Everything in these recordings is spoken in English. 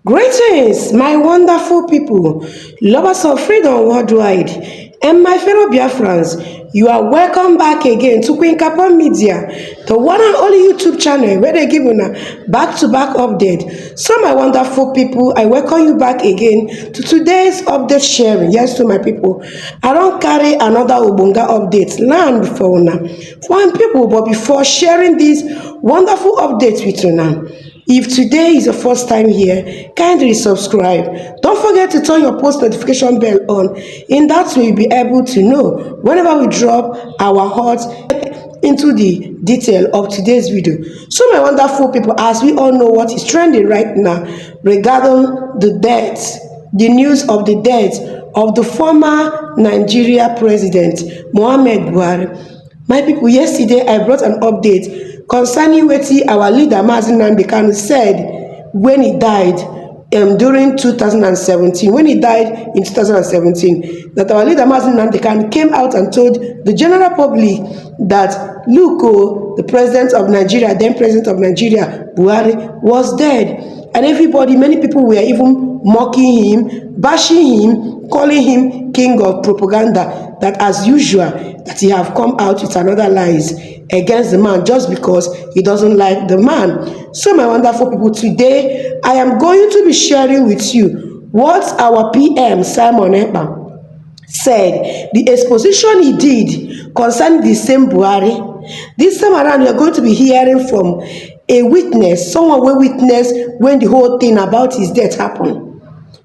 Greetings, my wonderful people, lovers of freedom worldwide, and my fellow Biafrans. You are welcome back again to QUEENCAPON Media, the one and only YouTube channel where they give you a back-to-back update. So, my wonderful people, I welcome you back again to today's update sharing. Yes, to my people, I don't carry another Ubunga update land before now. For people, but before sharing this wonderful update with you now. If today is your first time here, kindly subscribe. Don't forget to turn your post notification bell on. In that way, you'll be able to know whenever we drop our hot into the detail of today's video. So, my wonderful people, as we all know what is trending right now regarding the death, the news of the death of the former Nigeria president, Muhammad Buhari. My people, yesterday I brought an update concerning what our leader, Nnamdi Kanu, said when he died during 2017. When he died in 2017, that our leader, Nnamdi Kanu, came out and told the general public that, look, the president of Nigeria, then president of Nigeria, Buhari, was dead. And everybody, many people were even mocking him, bashing him, calling him king of propaganda, that as usual, that he have come out with another lies against the man just because he doesn't like the man. So, my wonderful people, today I am going to be sharing with you what our PM, Simon Ekpa, said, the exposition he did concerning the same Buhari. This time around, we are going to be hearing from a witness, someone will witness when the whole thing about his death happened.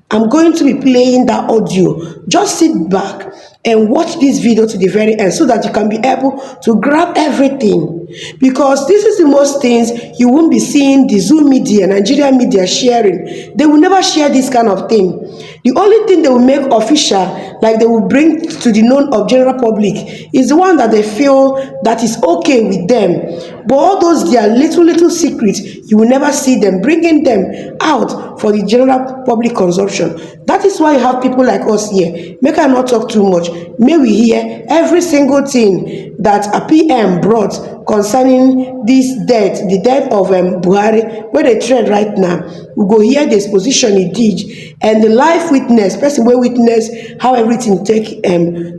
I'm going to be playing that audio. Just sit back and watch this video to the very end so that you can be able to grab everything. Because this is the most things you won't be seeing the Zoom media, Nigerian media sharing. They will never share this kind of thing. The only thing they will make official, like they will bring to the known of general public, is the one that they feel that is okay with them. But all those their little secrets, you will never see them bringing them out for the general public consumption. That is why you have people like us here. Make I not talk too much. May we hear every single thing that a PM brought concerning this death, the death of Buhari, where they trend right now. We go hear the exposition he did and the live witness, person will witness how everything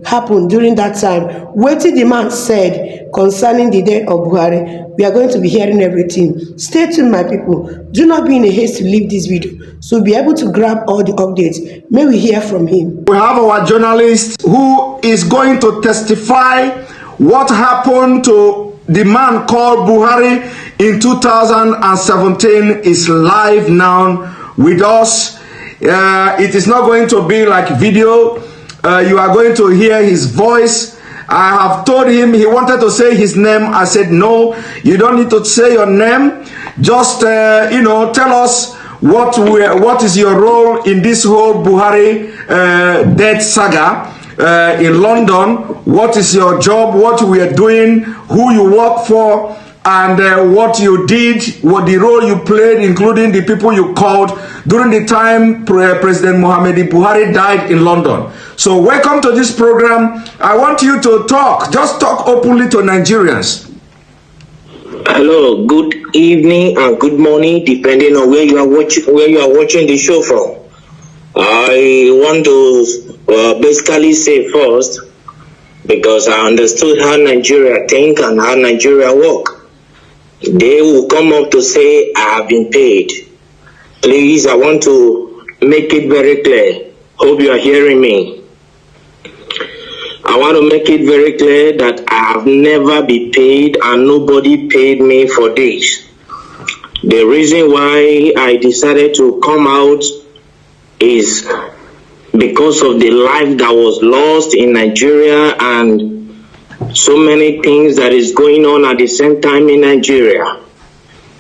happened during that time. What the man said concerning the death of Buhari. We are going to be hearing everything. Stay tuned, my people. Do not be in a haste to leave this video, so we'll be able to grab all the updates. May we hear from him. We have our journalist who is going to testify what happened to the man called Buhari in 2017 is live now with us. It is not going to be like video. You are going to hear his voice. I have told him he wanted to say his name. I said, no, you don't need to say your name. Just, tell us what is your role in this whole Buhari death saga in London. What is your job, what we are doing, who you work for, and what you did, what the role you played, including the people you called during the time President Muhammad Buhari died in London. So welcome to this program. I want you to talk, just talk openly to Nigerians. Hello, good evening and good morning, depending on where you are watching the show from. I want to basically say first, because I understood how Nigeria think and how Nigeria work. They will come up to say, I have been paid. Please, I want to make it very clear. Hope you are hearing me. I want to make it very clear that I have never been paid and nobody paid me for this. The reason why I decided to come out is because of the life that was lost in Nigeria and so many things that is going on at the same time in Nigeria.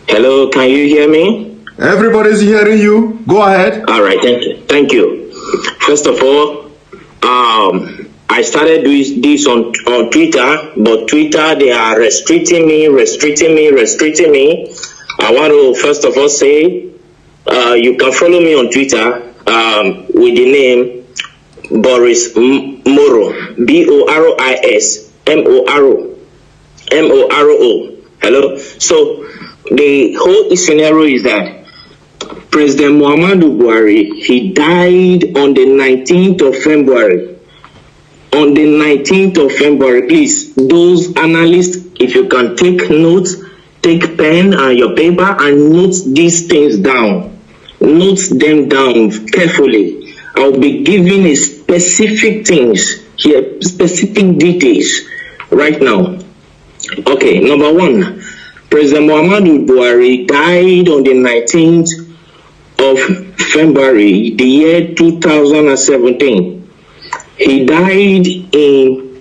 Hello, can you hear me? Everybody's hearing you. Go ahead. All right, thank you. First of all, I started doing this on Twitter, but Twitter, they are restricting me. I want to first of all say, you can follow me on Twitter with the name Boris Moro, B-O-R-I-S M-O-R-O. Hello. So the whole scenario is that President Muhammadu Buhari, he died on the 19th of February. On the 19th of February, please, those analysts, if you can take notes, take pen and your paper and note these things down. Note them down carefully. I'll be giving a specific things here, specific details right now. Okay, number one, President Muhammadu Buhari died on the 19th of February, the year 2017. He died in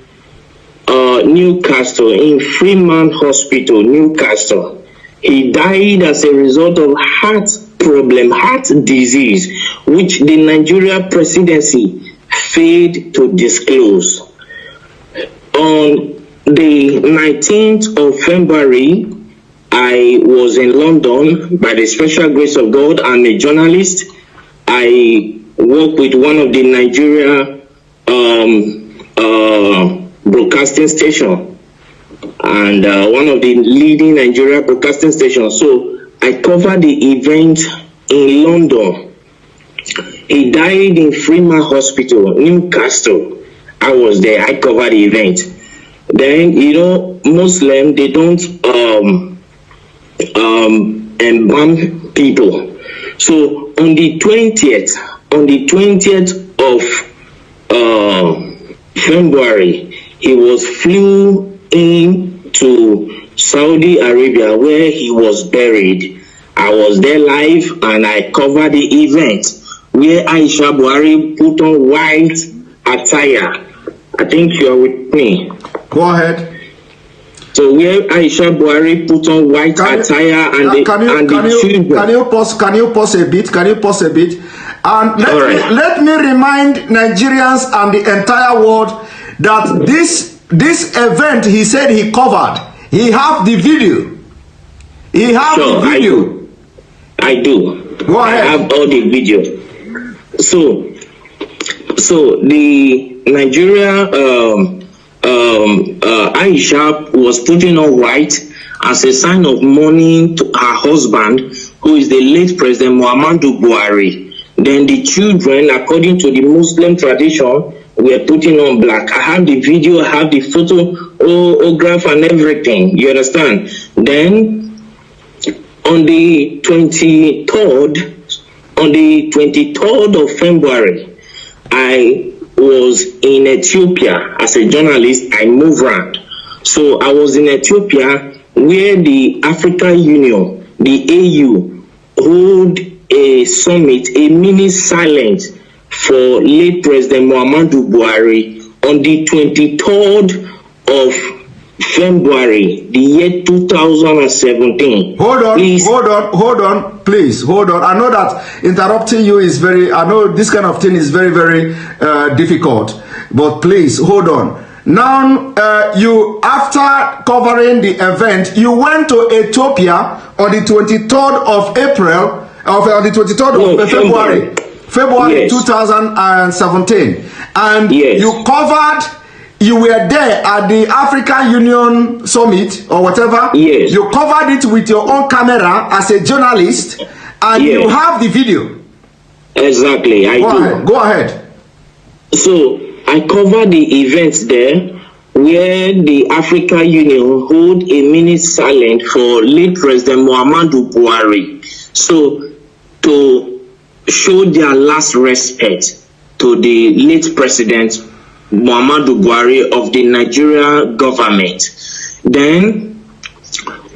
Newcastle, in Freeman Hospital, Newcastle. He died as a result of heart problem, heart disease, which the Nigeria presidency failed to disclose. On the 19th of February, I was in London by the special grace of God. I'm a journalist. I work with one of the Nigeria broadcasting station and one of the leading Nigeria broadcasting stations. So I covered the event in London. He died in Freeman Hospital, Newcastle. I was there. I covered the event. Then, you know, Muslim, they don't embalm people. So on the 20th of February, he was flew into Saudi Arabia, where he was buried. I was there live and I covered the event where Aisha Buhari put on white attire. I think you are with me. Go ahead. So where Aisha Buhari put on white attire and the children. Can you pause a bit? And let me remind Nigerians and the entire world that this event he said he covered, he have the video. He have the video. I do. Go ahead. I have all the video. So the Nigeria Aisha was putting on white as a sign of mourning to her husband, who is the late President Muhammadu Buhari. Then the children, according to the Muslim tradition, were putting on black. I have the video, I have the photograph and everything. You understand? Then on the 23rd of February, I was in Ethiopia as a journalist. I moved around. So I was in Ethiopia, where the African Union, the AU, hold a summit, a mini silence for late President Muhammadu Buhari on the 23rd of February, the year 2017. Hold on, please. I know that interrupting you is I know this kind of thing is very, very difficult, but please, hold on. Now, you, after covering the event, you went to Ethiopia on the 23rd of April, on the 23rd of February yes. 2017. And yes. You were there at the African Union Summit or whatever. Yes. You covered it with your own camera as a journalist, and yes. You have the video. Exactly, Go ahead. So I covered the events there where the African Union hold a minute silent for late President Muhammadu Buhari. So to show their last respect to the late President Muhammadu Buhari of the Nigeria government. Then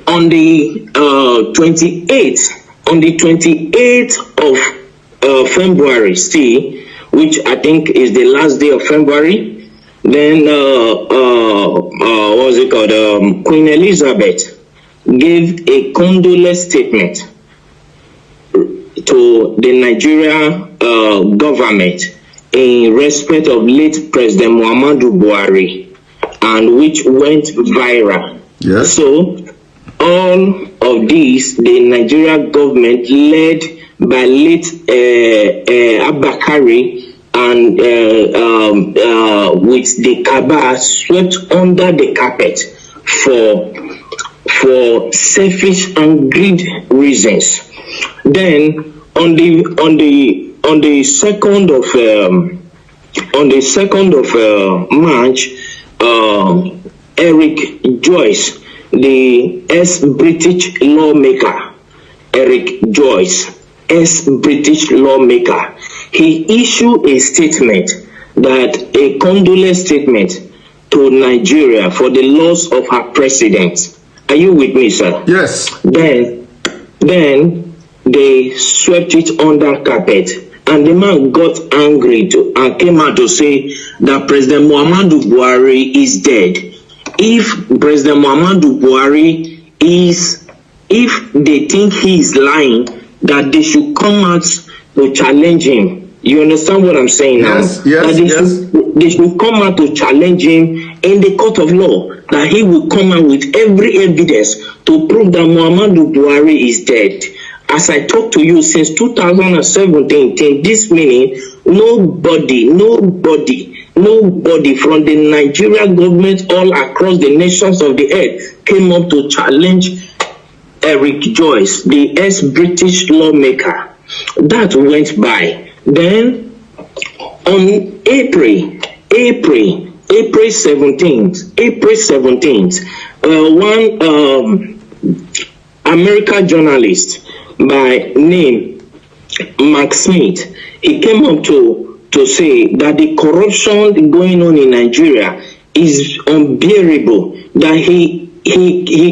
on the 28th of February, which I think is the last day of February, then what was it called? Queen Elizabeth gave a condolence statement to the Nigeria government in respect of late President Muhammadu Buhari, and which went viral. Yes. So all of these, the Nigeria government, led by late Abakari and with the Kaaba, swept under the carpet for selfish and greed reasons. Then on the 2nd of March, Eric Joyce, the ex-British lawmaker, Eric Joyce, ex-British lawmaker, he issued a statement, that a condolence statement to Nigeria for the loss of her president. Are you with me, sir? Yes. Then they swept it under carpet, and the man got angry and came out to say that President Muhammadu Buhari is dead. If President Muhammadu Buhari if they think he is lying, that they should come out to challenge him. You understand what I'm saying now? Yes, They should come out to challenge him in the court of law, that he will come out with every evidence to prove that Muhammadu Buhari is dead. As I talk to you, since 2017 till this minute, nobody from the Nigerian government all across the nations of the earth came up to challenge Eric Joyce, the ex-British lawmaker. That went by. Then on April 17th, one American journalist by name Mark Smith, he came up to say that the corruption going on in Nigeria is unbearable, that he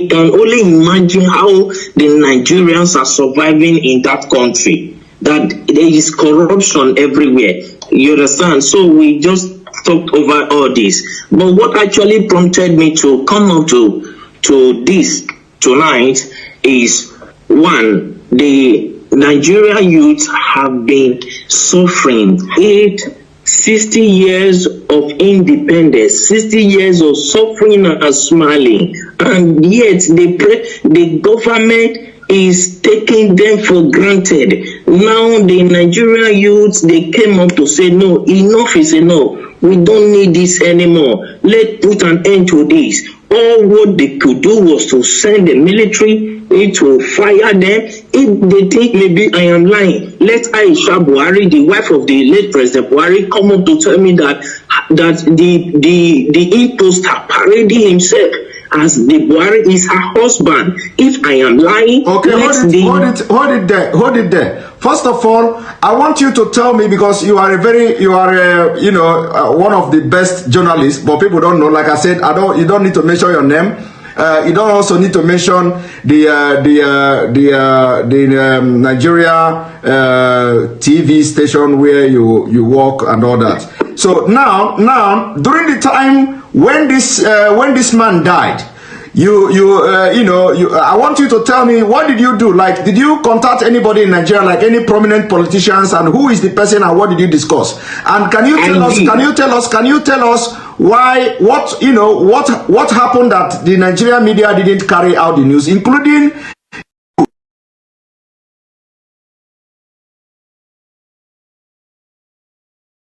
can only imagine how the Nigerians are surviving in that country, that there is corruption everywhere. You understand? So we just talked over all this. But what actually prompted me to come up to this tonight is, one, the Nigerian youth have been suffering 60 years of independence, 60 years of suffering and smiling, and yet the government is taking them for granted. Now the Nigerian youths, they came up to say, no, enough is enough. We don't need this anymore. Let's put an end to this. All what they could do was to send the military to fire them. If they think maybe I am lying, let Aisha Buhari, the wife of the late President Buhari, come up to tell me that the imposter parading himself as the Buhari is her husband. If I am lying, okay, hold it there. First of all, I want you to tell me, because you are one of the best journalists, but people don't know. Like I said, you don't need to mention your name. You don't also need to mention the Nigeria TV station where you work and all that. So now during the time when this man died, I want you to tell me, what did you do? Like, did you contact anybody in Nigeria, like any prominent politicians, and who is the person and what did you discuss? And can you tell us why, what happened that the Nigerian media didn't carry out the news, including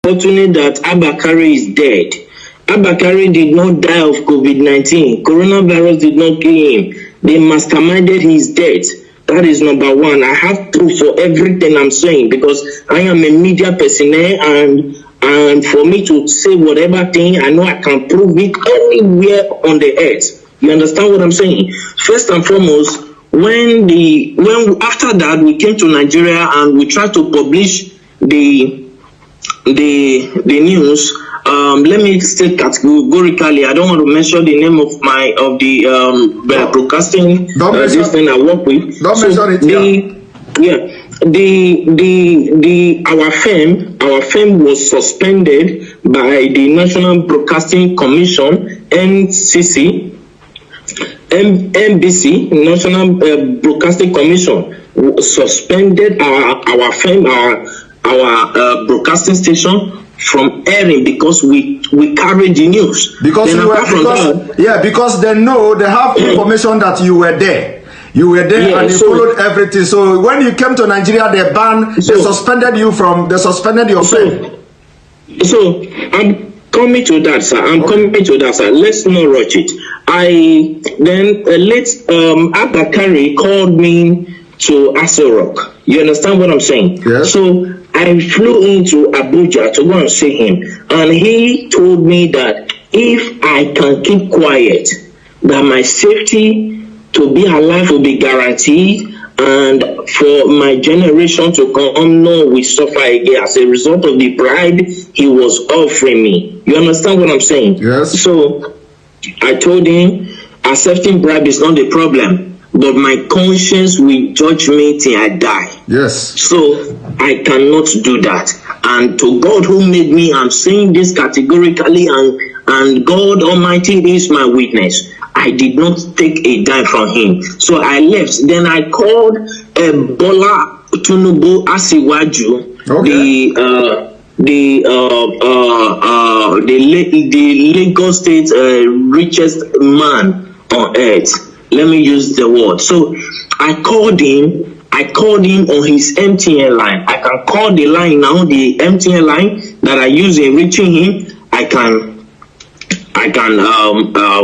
fortunate that Abakari is dead. Abakari did not die of COVID-19. Coronavirus did not kill him. They masterminded his death. That is number one. I have proof for everything I'm saying, because I am a media personnel, and for me to say whatever thing, I know I can prove it anywhere on the earth. You understand what I'm saying? First and foremost, when after that we came to Nigeria and we tried to publish the news. Let me state categorically, I don't want to mention the name of the broadcasting this thing I work with. Don't mention it. Our firm was suspended by the National Broadcasting Commission, NCC, NBC, National Broadcasting Commission, suspended our firm, our broadcasting station from airing because we carried the news. Because they know, they have information that you were there. You were there, and you followed everything. So when you came to Nigeria, they suspended your firm. So I'm coming to that, sir. Coming to that, sir. Let's not rush it. Abakari called me to Aso Rock. You understand what I'm saying? Yes. So I flew into Abuja to go and see him, and he told me that if I can keep quiet, that my safety to be alive will be guaranteed, and for my generation to come, no, we suffer again as a result of the bribe he was offering me. You understand what I'm saying? Yes. So I told him accepting bribe is not the problem, but my conscience will judge me till I die. Yes. So I cannot do that. And to God who made me, I'm saying this categorically, and God Almighty is my witness. I did not take a dime from him. So I left. Then I called Bola Tinubu Asiwaju, Okay. the Lagos State richest man on earth. Let me use the word. So I called him on his MTN line. I can call the line now, the MTN line that I use in reaching him. I can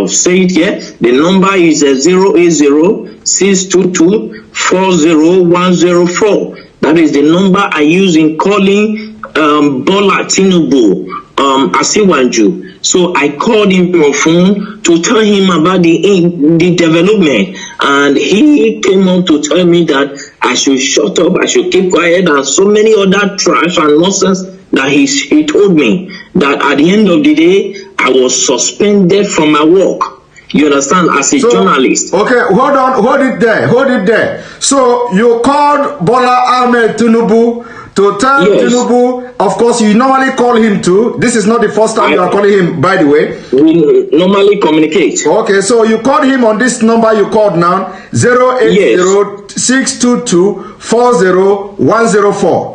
say it here. The number is 080-622-40104. That is the number I use in calling Bola Tinubu Asiwaju. So I called him on phone to tell him about the development, and he came on to tell me that I should shut up, I should keep quiet, and so many other trash and nonsense that he told me that at the end of the day I was suspended from my work. You understand, as a journalist. Okay, hold it there. So you called Bola Ahmed Tinubu to tell Tinubu, of course you normally call him too. This is not the first time you are calling him, by the way. We normally communicate. Okay, so you called him on this number you called now, 080-622-40104.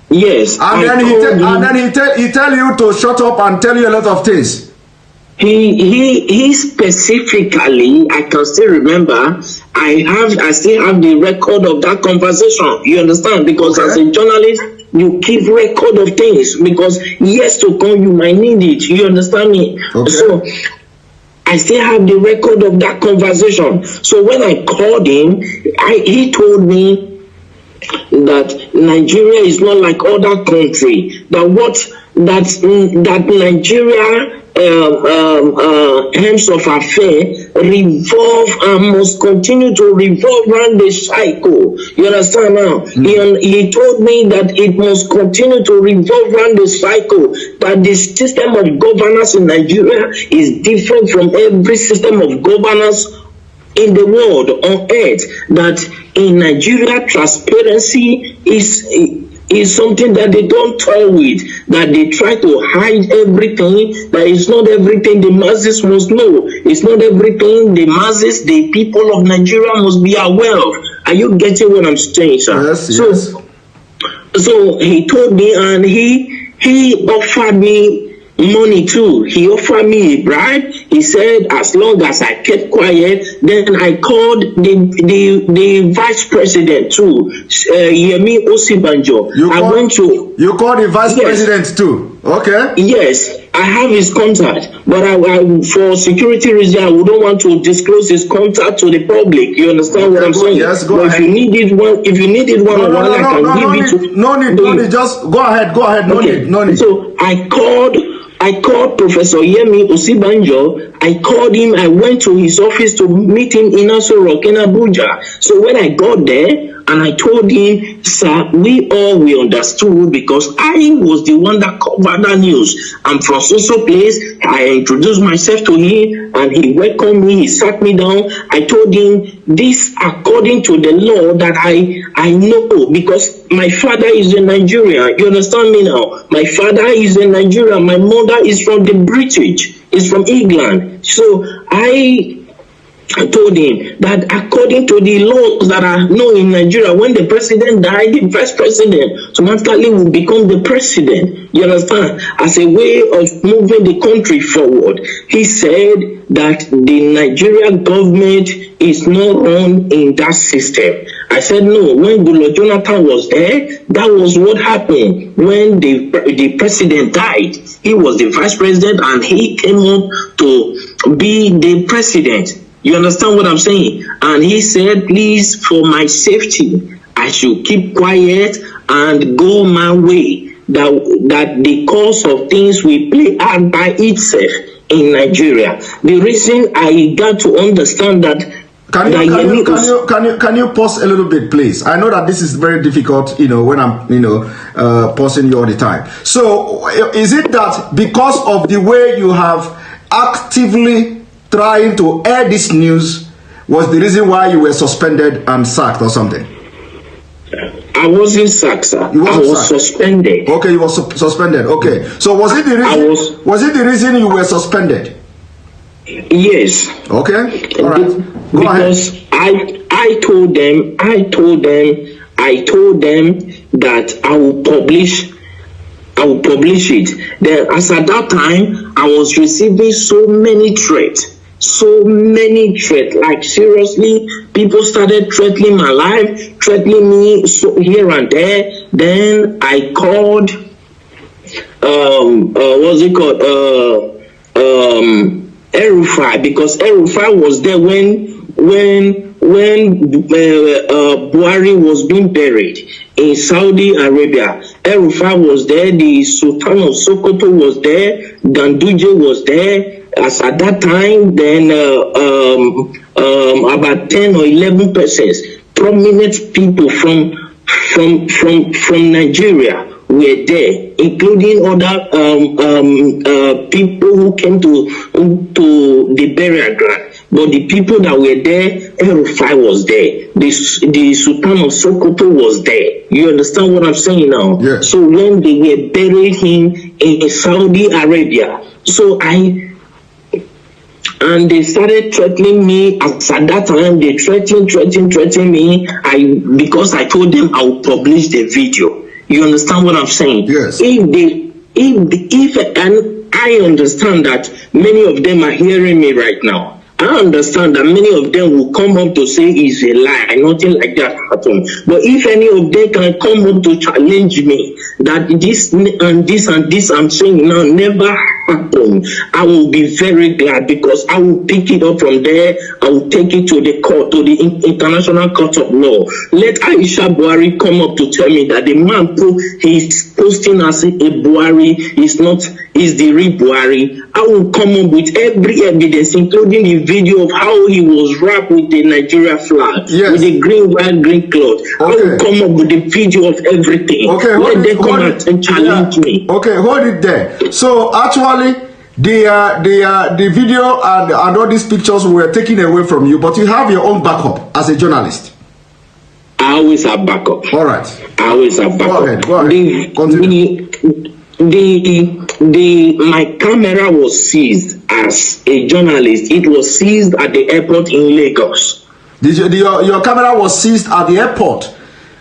Yes. And then he tell you to shut up and tell you a lot of things. He specifically, I can still remember, I still have the record of that conversation. You understand? Because as a journalist, you keep record of things, because years to come you might need it. You understand me? Okay. So I still have the record of that conversation. So when I called him, he told me that Nigeria is not like other country. That Nigeria hymns of affair revolve and must continue to revolve around the cycle. You understand now? He told me that it must continue to revolve around the cycle, that the system of governance in Nigeria is different from every system of governance in the world, on earth. That in Nigeria, transparency is something that they don't toy with, that they try to hide everything, that it's not everything the masses must know, it's not everything the masses, the people of Nigeria must be aware of. Are you getting what I'm saying, sir? Yes. So he told me, and he offered me money too. He offered me a bribe. He said as long as I kept quiet. Then I called the vice president too, Yemi Osibanjo. You called the vice president too? Okay. Yes, I have his contact, but I for security reasons I wouldn't want to disclose his contact to the public. You understand what I'm saying? Yes, go ahead. If you needed one on one, I can give it to. No need. Just go ahead. No need. So I called Professor Yemi Osibanjo. I called him. I went to his office to meet him in Aso Rock in Abuja. So when I got there, and I told him, sir, we understood, because I was the one that covered that news. I'm from so place. I introduced myself to him, and he welcomed me. He sat me down. I told him this according to the law that I know, because my father is in Nigeria. You understand me now? My father is in Nigeria. My mother is from the British. Is from England. So I told him that according to the laws that are known in Nigeria, when the president died, the vice president automatically will become the president. You understand? As a way of moving the country forward. He said that the Nigerian government is not run in that system. I said no. When Goodluck Jonathan was there, that was what happened. When the president died, he was the vice president and he came up to be the president. You understand what I'm saying? And he said, please, for my safety, I should keep quiet and go my way. That the course of things will play out by itself in Nigeria. The reason I got to understand that. Can you pause a little bit, please? I know that this is very difficult, when I'm, pausing you all the time. So, is it that because of the way you have actively trying to air this news was the reason why you were suspended and sacked or something? I wasn't sacked, sir. I was suspended. Okay, you were suspended. Okay. So was it the reason? Was it the reason you were suspended? Yes. Okay. All right. Go because ahead. I told them that I will publish it. Then, as at that time, I was receiving so many threats. Like seriously, people started threatening my life, threatening me here and there. Then I called what's it called, El-Rufai, because El-Rufai was there when Buhari was being buried in Saudi Arabia. El-Rufai was there, the Sultan of Sokoto was there, Ganduje was there. As at that time, then about 10 or 11 persons, prominent people from Nigeria were there, including other people who came to the burial ground. But the people that were there, El-Rufai was there. The Sultan of Sokoto was there. You understand what I'm saying now? Yes. So when they were burying him in Saudi Arabia, and they started threatening me. As at that time, they threatened me. Because I told them I would publish the video. You understand what I'm saying? Yes. And I understand that many of them are hearing me right now. I understand that many of them will come up to say it's a lie, nothing like that happened. But if any of them can come up to challenge me that this and this and this I'm saying now never happened, I will be very glad, because I will pick it up from there. I will take it to the court, to the International Court of Law. Let Aisha Buhari come up to tell me that the man he's posting as a Buhari is the real Buhari. I will come up with every evidence, including the video of how he was wrapped with the Nigeria flag, yes, with the white, green cloth. Okay. I will come up with the video of everything. Okay, let them come out and challenge me. Okay, hold it there. So actually, the video and all these pictures were taken away from you, but you have your own backup as a journalist. I always have backup. All right. I always have backup. Go ahead. Continue. My camera was seized as a journalist. It was seized at the airport in Lagos. Your camera was seized at the airport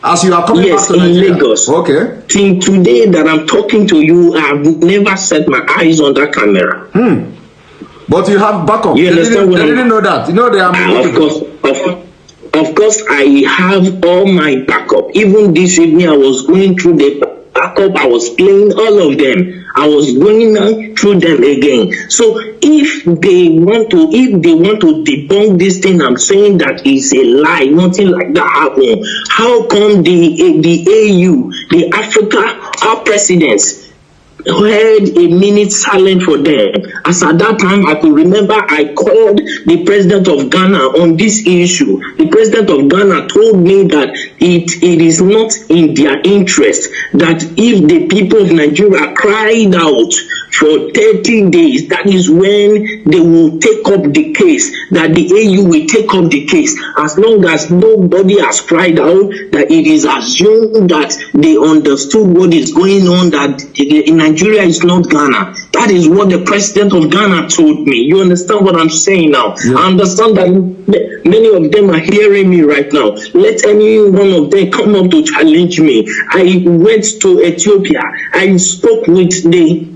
as you are coming back to Nigeria? Yes, in Lagos. Okay. Till today that I'm talking to you, I've never set my eyes on that camera. But you have backup. You understand they didn't know that. You know they are. Of course, I have all my backup. Even this evening, I was going through the backup. I was playing all of them. I was going through them again. So if they want to debunk this thing, I'm saying that it's a lie. Nothing like that happened. How come the AU, the Africa, our presidents, had a minute silent for them? As at that time, I could remember I called the president of Ghana on this issue. The president of Ghana told me that it is not in their interest that if the people of Nigeria cried out for 30 days, that is when they will take up the case, that the AU will take up the case. As long as nobody has cried out, that it is assumed that they understood what is going on, that in Nigeria is not Ghana. That is what the president of Ghana told me. You understand what I'm saying now? Yeah. I understand that many of them are hearing me right now. Let any one of them come up to challenge me. I went to Ethiopia. I spoke with a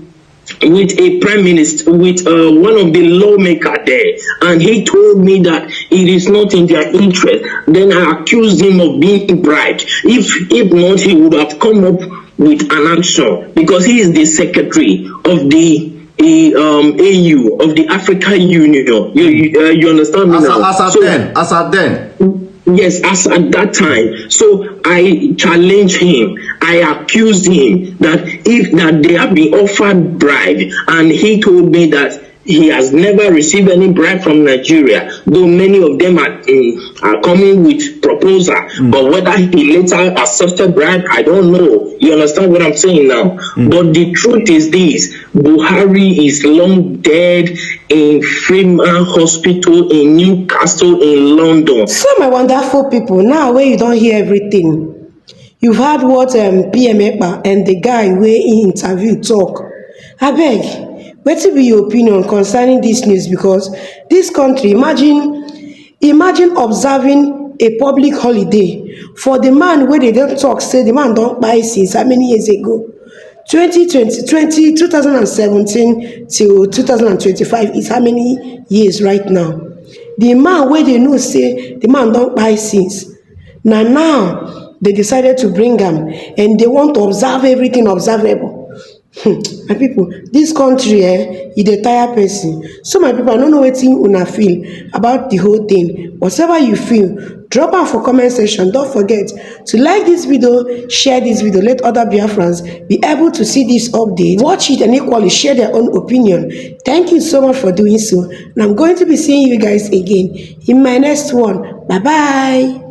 prime minister, with one of the lawmakers there, and he told me that it is not in their interest. Then I accused him of being bribed. If not, he would have come up with an action, because he is the secretary of the AU, of the African Union. You understand me now? As at then. Yes, as at that time. So I challenged him. I accused him that they have been offered bribe, and he told me that he has never received any bribe from Nigeria, though many of them are coming with proposal. But whether he later accepted bribe, I don't know. You understand what I'm saying now? But the truth is this: Buhari is long dead in Freeman Hospital in Newcastle in London. So my wonderful people, now where you don't hear everything, you've heard what PM Ekpa and the guy where he interview talk. I beg. What will be your opinion concerning this news? Because this country, imagine observing a public holiday for the man where they don't talk, say the man don't buy since how many years ago? 2017 till 2025 is how many years right now? The man where they know say the man don't buy since. Now they decided to bring him and they want to observe everything observable. My people, this country is a tired person. So my people, I don't know what una feel about the whole thing. Whatever you feel, drop out for comment section. Don't forget to like this video, share this video, let other Biafrans be able to see this update, watch it, and equally share their own opinion. Thank you so much for doing so, and I'm going to be seeing you guys again in my next one. Bye bye.